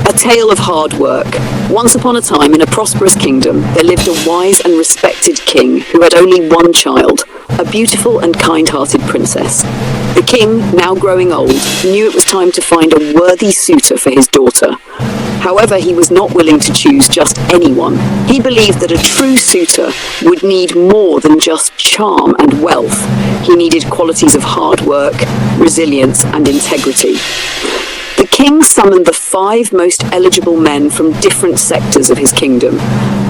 A tale of hard work. Once upon a time, in a prosperous kingdom, there lived a wise and respected king who had only one child, a beautiful and kind-hearted princess. The king, now growing old, knew it was time to find a worthy suitor for his daughter. However, he was not willing to choose just anyone. He believed that a true suitor would need more than just charm and wealth. He needed qualities of hard work, resilience, and integrity. The king summoned the 5 most eligible men from different sectors of his kingdom.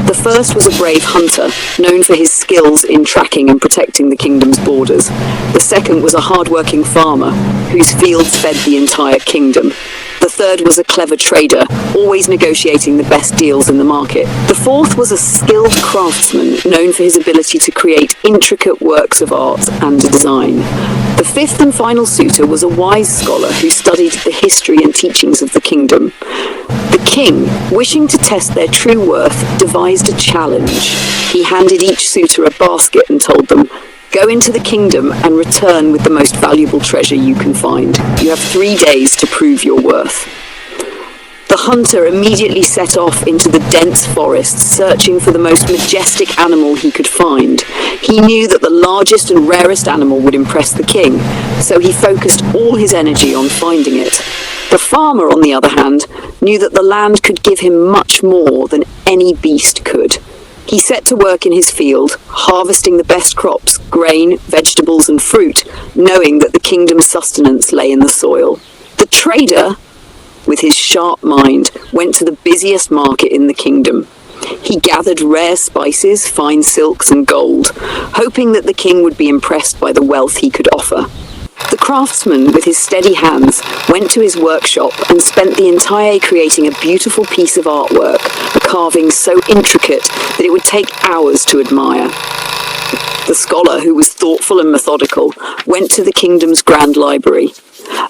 The first was a brave hunter, known for his skills in tracking and protecting the kingdom's borders. The second was a hard-working farmer, whose fields fed the entire kingdom. The third was a clever trader, always negotiating the best deals in the market. The fourth was a skilled craftsman, known for his ability to create intricate works of art and design. The fifth and final suitor was a wise scholar who studied the history and teachings of the kingdom. The king, wishing to test their true worth, devised a challenge. He handed each suitor a basket and told them, "Go into the kingdom and return with the most valuable treasure you can find. You have 3 days to prove your worth." The hunter immediately set off into the dense forest, searching for the most majestic animal he could find. He knew that the largest and rarest animal would impress the king, so he focused all his energy on finding it. The farmer, on the other hand, knew that the land could give him much more than any beast could. He set to work in his field, harvesting the best crops, grain, vegetables, and fruit, knowing that the kingdom's sustenance lay in the soil. The trader, with his sharp mind, went to the busiest market in the kingdom. He gathered rare spices, fine silks, and gold, hoping that the king would be impressed by the wealth he could offer. The craftsman, with his steady hands, went to his workshop and spent the entire day creating a beautiful piece of artwork, a carving so intricate that it would take hours to admire. The scholar, who was thoughtful and methodical, went to the kingdom's grand library.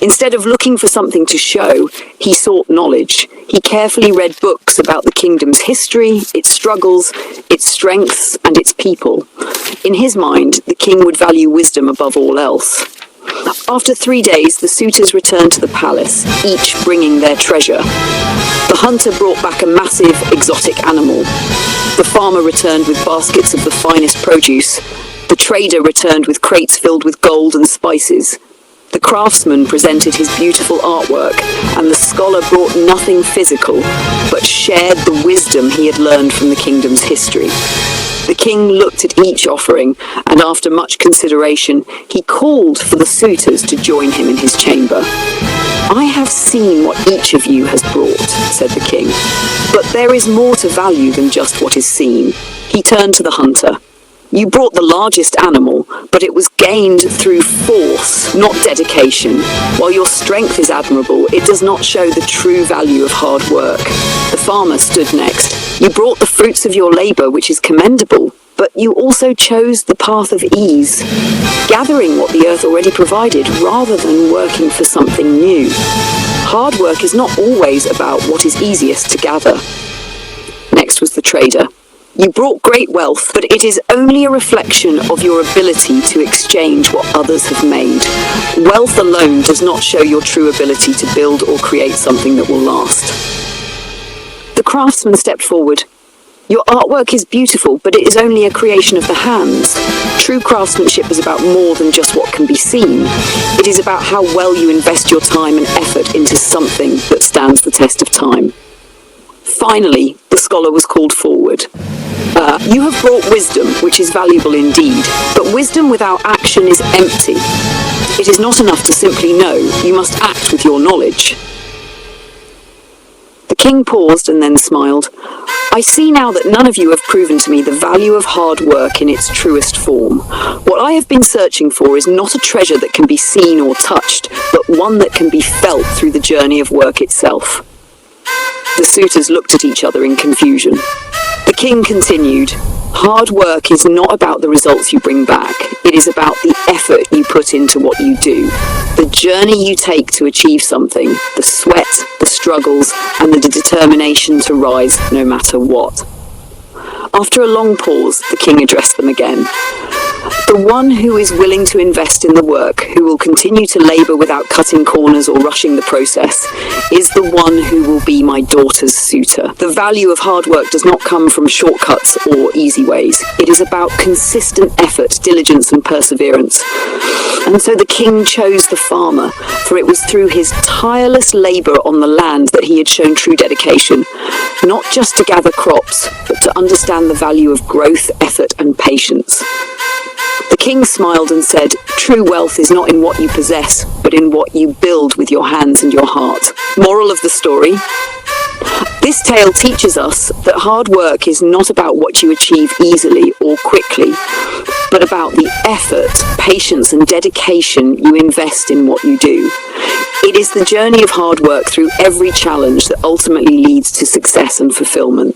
Instead of looking for something to show, he sought knowledge. He carefully read books about the kingdom's history, its struggles, its strengths, and its people. In his mind, the king would value wisdom above all else. After 3 days, the suitors returned to the palace, each bringing their treasure. The hunter brought back a massive, exotic animal. The farmer returned with baskets of the finest produce. The trader returned with crates filled with gold and spices. The craftsman presented his beautiful artwork, and the scholar brought nothing physical, but shared the wisdom he had learned from the kingdom's history. The king looked at each offering, and after much consideration, he called for the suitors to join him in his chamber. "I have seen what each of you has brought," said the king, "but there is more to value than just what is seen." He turned to the hunter. "You brought the largest animal, but it was gained through force, not dedication. While your strength is admirable, it does not show the true value of hard work." The farmer stood next. "You brought the fruits of your labor, which is commendable, but you also chose the path of ease, gathering what the earth already provided rather than working for something new. Hard work is not always about what is easiest to gather." Next was the trader. "You brought great wealth, but it is only a reflection of your ability to exchange what others have made. Wealth alone does not show your true ability to build or create something that will last." The craftsman stepped forward. "Your artwork is beautiful, but it is only a creation of the hands. True craftsmanship is about more than just what can be seen. It is about how well you invest your time and effort into something that stands the test of time." Finally, the scholar was called forward. "You have brought wisdom, which is valuable indeed, but wisdom without action is empty. It is not enough to simply know, you must act with your knowledge." The king paused and then smiled. "I see now that none of you have proven to me the value of hard work in its truest form. What I have been searching for is not a treasure that can be seen or touched, but one that can be felt through the journey of work itself." The suitors looked at each other in confusion. The king continued, "Hard work is not about the results you bring back. It is about the effort you put into what you do. The journey you take to achieve something, the sweat, the struggles, and the determination to rise no matter what. After a long pause, the king addressed them again. The one who is willing to invest in the work, who will continue to labour without cutting corners or rushing the process, is the one who will be my daughter's suitor. The value of hard work does not come from shortcuts or easy ways. It is about consistent effort, diligence and perseverance. And so the king chose the farmer, for it was through his tireless labour on the land that he had shown true dedication, not just to gather crops, but to understand the value of growth, effort and patience. The king smiled and said, "True wealth is not in what you possess, but in what you build with your hands and your heart." Moral of the story: this tale teaches us that hard work is not about what you achieve easily or quickly, but about the effort, patience and dedication you invest in what you do. It is the journey of hard work through every challenge that ultimately leads to success and fulfillment.